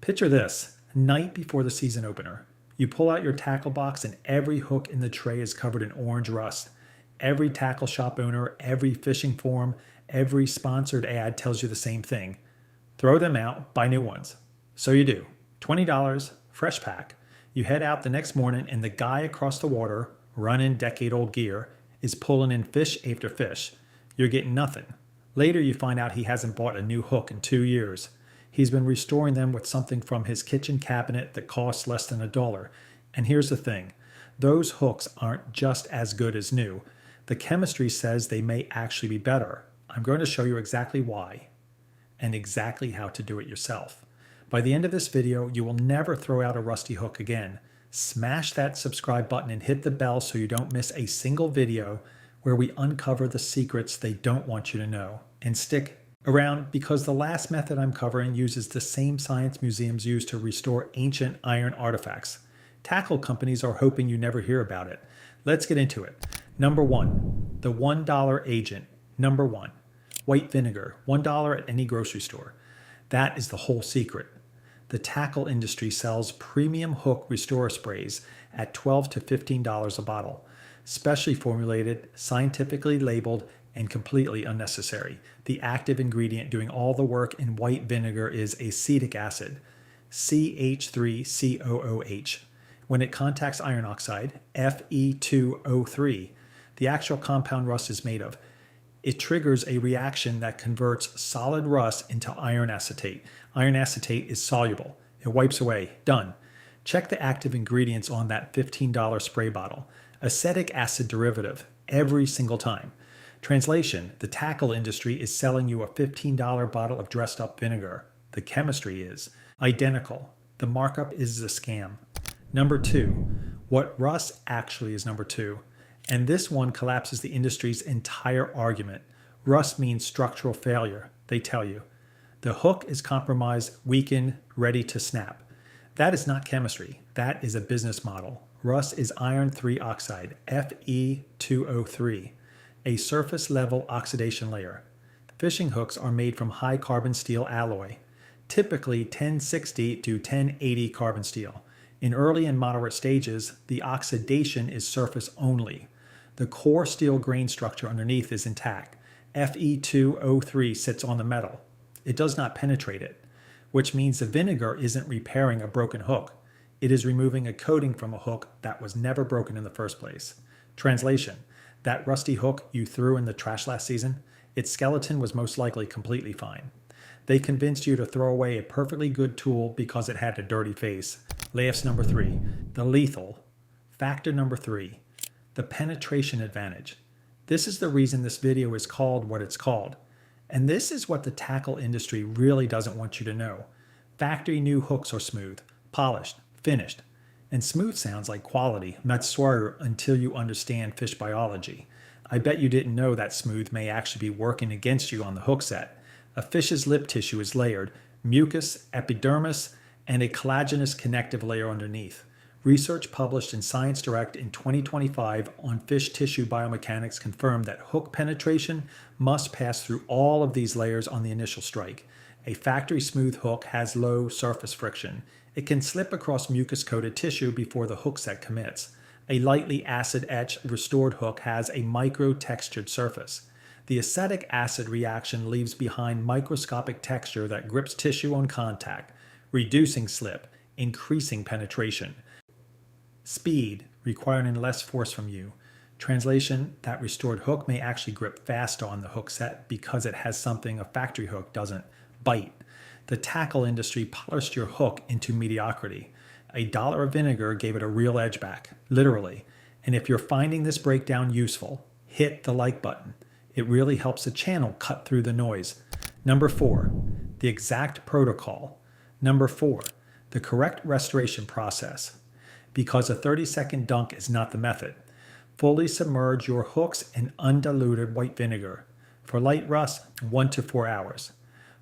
Picture this, night before the season opener. You pull out your tackle box and every hook in the tray is covered in orange rust. Every tackle shop owner, every fishing forum, every sponsored ad tells you the same thing. Throw them out, buy new ones. So you do. $20, fresh pack. You head out the next morning and the guy across the water, running decade-old gear, is pulling in fish after fish. You're getting nothing. Later you find out he hasn't bought a new hook in 2 years. He's been restoring them with something from his kitchen cabinet that costs less than $1. And here's the thing. Those hooks aren't just as good as new. The chemistry says they may actually be better. I'm going to show you exactly why and exactly how to do it yourself. By the end of this video, you will never throw out a rusty hook again. Smash that subscribe button and hit the bell so you don't miss a single video where we uncover the secrets they don't want you to know. And stick around because the last method I'm covering uses the same science museums use to restore ancient iron artifacts. Tackle companies are hoping you never hear about it. Let's get into it. Number 1, the $1 agent. Number 1, white vinegar, $1 at any grocery store. That is the whole secret. The tackle industry sells premium hook restore sprays at $12 to $15 a bottle. Specially formulated, scientifically labeled, and completely unnecessary. The active ingredient doing all the work in white vinegar is acetic acid, CH3COOH. When it contacts iron oxide, Fe2O3, the actual compound rust is made of. It triggers a reaction that converts solid rust into iron acetate. Iron acetate is soluble. It wipes away. Done. Check the active ingredients on that $15 spray bottle. Acetic acid derivative, every single time. Translation, the tackle industry is selling you a $15 bottle of dressed up vinegar. The chemistry is identical. The markup is a scam. Number 2, what rust actually is number 2. And this one collapses the industry's entire argument. Rust means structural failure, they tell you. The hook is compromised, weakened, ready to snap. That is not chemistry. That is a business model. Rust is iron 3 oxide, Fe2O3, a surface-level oxidation layer. Fishing hooks are made from high carbon steel alloy, typically 1060 to 1080 carbon steel. In early and moderate stages, the oxidation is surface only. The core steel grain structure underneath is intact. Fe2O3 sits on the metal. It does not penetrate it, which means the vinegar isn't repairing a broken hook. It is removing a coating from a hook that was never broken in the first place. Translation, that rusty hook you threw in the trash last season, its skeleton was most likely completely fine. They convinced you to throw away a perfectly good tool because it had a dirty face. Laughs number 3, the lethal. Factor number 3, the penetration advantage. This is the reason this video is called what it's called. And this is what the tackle industry really doesn't want you to know. Factory new hooks are smooth, polished, finished. And smooth sounds like quality, not swear until you understand fish biology. I bet you didn't know that smooth may actually be working against you on the hook set. A fish's lip tissue is layered, mucus, epidermis, and a collagenous connective layer underneath. Research published in Science Direct in 2025 on fish tissue biomechanics confirmed that hook penetration must pass through all of these layers on the initial strike. A factory smooth hook has low surface friction. It can slip across mucus-coated tissue before the hook set commits. A lightly acid-etched restored hook has a micro-textured surface. The acetic acid reaction leaves behind microscopic texture that grips tissue on contact, reducing slip, increasing penetration. Speed, requiring less force from you. Translation, that restored hook may actually grip faster on the hook set because it has something a factory hook doesn't, bite. The tackle industry polished your hook into mediocrity. $1 of vinegar gave it a real edge back, literally. And if you're finding this breakdown useful, hit the like button. It really helps the channel cut through the noise. Number 4, the exact protocol. Number 4, the correct restoration process. Because a 30-second dunk is not the method. Fully submerge your hooks in undiluted white vinegar. For light rust, 1 to 4 hours.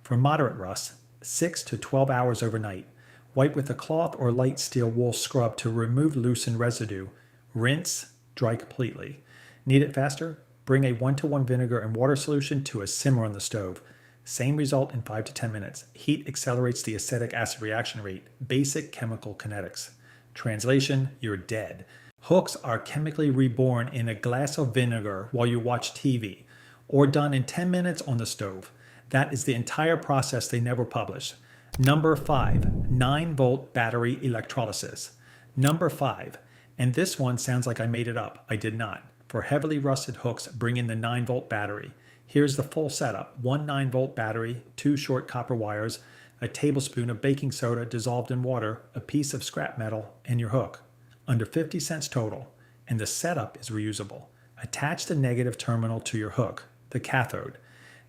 For moderate rust, 6 to 12 hours overnight. Wipe with a cloth or light steel wool scrub to remove loosened residue. Rinse, dry completely. Need it faster? Bring a 1-to-1 vinegar and water solution to a simmer on the stove. Same result in 5 to 10 minutes. Heat accelerates the acetic acid reaction rate. Basic chemical kinetics. Translation, you're dead. Hooks are chemically reborn in a glass of vinegar while you watch TV, or done in 10 minutes on the stove. That is the entire process they never publish. Number 5, 9-volt battery electrolysis. Number 5, and this one sounds like I made it up. I did not. For heavily rusted hooks, bring in the 9-volt battery. Here's the full setup. 1 9-volt battery, 2 short copper wires, a tablespoon of baking soda dissolved in water, a piece of scrap metal, and your hook. Under 50 cents total, and the setup is reusable. Attach the negative terminal to your hook, the cathode.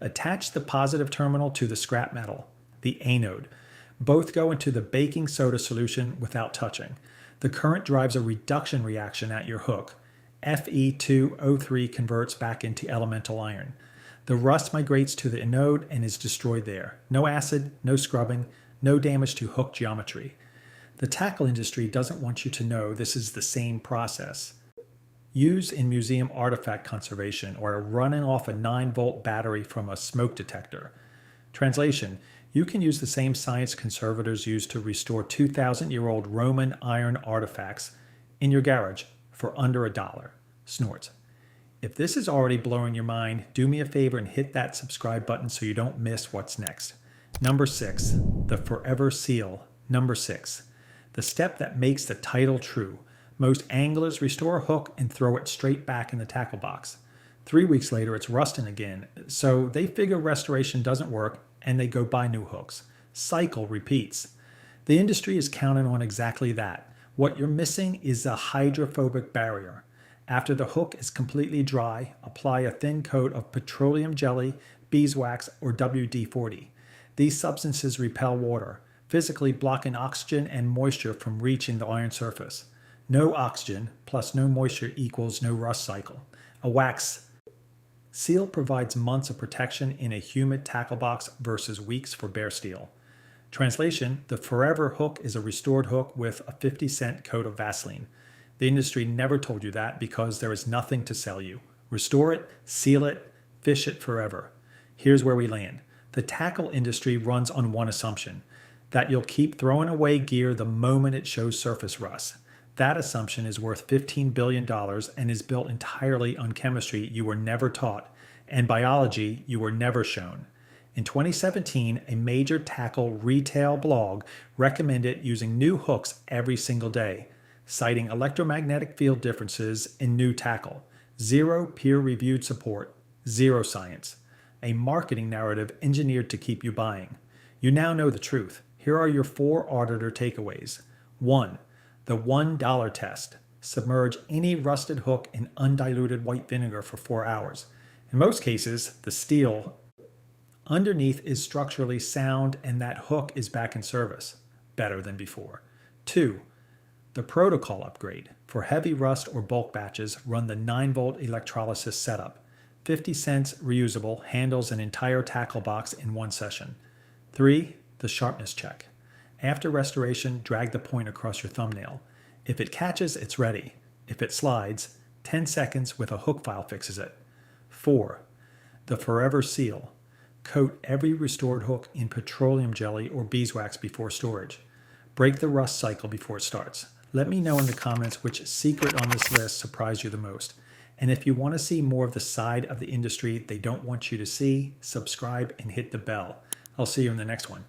Attach the positive terminal to the scrap metal, the anode. Both go into the baking soda solution without touching. The current drives a reduction reaction at your hook. Fe2O3 converts back into elemental iron. The rust migrates to the anode and is destroyed there. No acid, no scrubbing, no damage to hook geometry. The tackle industry doesn't want you to know this is the same process. Used in museum artifact conservation or running off a 9-volt battery from a smoke detector. Translation, you can use the same science conservators use to restore 2,000-year-old Roman iron artifacts in your garage for under $1. Snorts. If this is already blowing your mind, do me a favor and hit that subscribe button so you don't miss what's next. Number 6, the forever seal. Number 6, the step that makes the title true. Most anglers restore a hook and throw it straight back in the tackle box. 3 weeks later, it's rusting again, so they figure restoration doesn't work and they go buy new hooks. Cycle repeats. The industry is counting on exactly that. What you're missing is a hydrophobic barrier. After the hook is completely dry, apply a thin coat of petroleum jelly, beeswax, or WD-40. These substances repel water, physically blocking oxygen and moisture from reaching the iron surface. No oxygen plus no moisture equals no rust cycle. A wax seal provides months of protection in a humid tackle box versus weeks for bare steel. Translation, the forever hook is a restored hook with a 50-cent coat of Vaseline. The industry never told you that because there is nothing to sell you. Restore it, seal it, fish it forever. Here's where we land. The tackle industry runs on one assumption, that you'll keep throwing away gear the moment it shows surface rust. That assumption is worth $15 billion and is built entirely on chemistry you were never taught and biology you were never shown. In 2017, a major tackle retail blog recommended using new hooks every single day, citing electromagnetic field differences in new tackle. 0 peer-reviewed support, 0 science. A marketing narrative engineered to keep you buying. You now know the truth. Here are your 4 auditor takeaways. 1. The $1 test. Submerge any rusted hook in undiluted white vinegar for 4 hours. In most cases, the steel underneath is structurally sound and that hook is back in service. Better than before. 2. The protocol upgrade. For heavy rust or bulk batches, run the 9-volt electrolysis setup. 50 cents reusable, handles an entire tackle box in 1 session. 3. The sharpness check. After restoration, drag the point across your thumbnail. If it catches, it's ready. If it slides, 10 seconds with a hook file fixes it. 4. The forever seal. Coat every restored hook in petroleum jelly or beeswax before storage. Break the rust cycle before it starts. Let me know in the comments which secret on this list surprised you the most. And if you want to see more of the side of the industry they don't want you to see, subscribe and hit the bell. I'll see you in the next one.